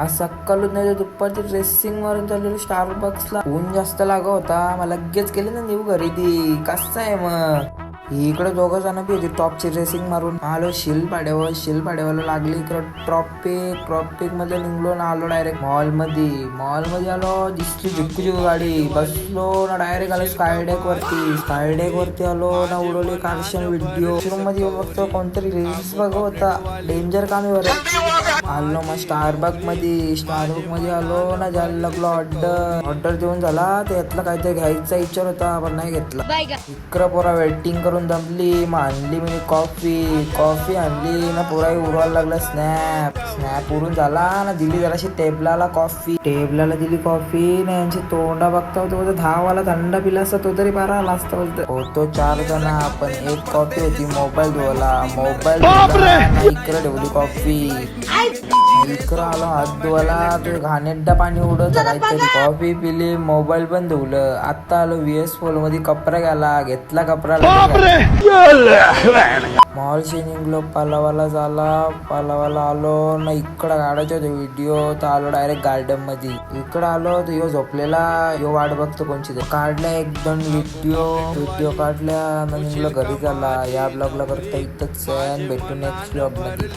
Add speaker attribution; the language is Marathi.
Speaker 1: आज सकाळूच नाही तर दुपारची ड्रेसिंग मारून चाललेलो स्टारबक्सला. ऊन जास्त लागा होता, मग लगेच गेले ना देऊ घरी. ती कसं आहे मग इकडे दोघं जण बी होती टॉपची ड्रेसिंग मारून. आलो शिलपाड्यावर लागली इकडं ट्रॉपिक मध्ये निघलो ना, आलो डायरेक्ट मॉल मध्ये आलो. दिसली झुकू गाडी, बसलो ना डायरेक्ट आलो स्कायडेक वरती आलो ना, उडवले कार्शन व्हिडिओ. रूम मध्ये बघतो कोणतरी रील्स बघ होता, डेंजर काम आहे. आलो मग स्टारबक मध्ये आलो ना, जायला लागलो ऑर्डर देऊन झाला. त्यातला काहीतरी घ्यायचा विचार होता पण नाही घेतला. इकडं पोरा वेटिंग करून दमली. मग आणली मी कॉफी आणली ना, पोरा उरवायला लागला. स्नॅप उरून झाला ना, दिली जराशी टेबलाला दिली कॉफी ना. यांची तोंडा बघता होतो, 10 वाला थंडा पिला असता तो तरी बरा आला असता. होतो 4 जण आपण, एक कॉफी होती. मोबाईल इकडे ठेवली कॉफी. इकडं आलो हात धुवायला, ते घाणेड्डा पाणी उडत काहीतरी. कॉफी पिली, मोबाईल पण धुवलं. आता आलो VS Mall मध्ये कपडा घ्यायला. घेतला कपडा मॉलशी निघलो. पालावाला आलो ना. इकडं काढायचे होते व्हिडिओ, तर आलो डायरेक्ट गार्डन मध्ये. इकडं आलो तर यो झोपलेला, यो वाट बघतो कोणची तर. काढल्या 1-2 व्हिडिओ काढल्या. निघलो घरी झाला. या ब्लॉगला करता इथंच भेटू नेक्स्ट ब्लॉग मध्ये.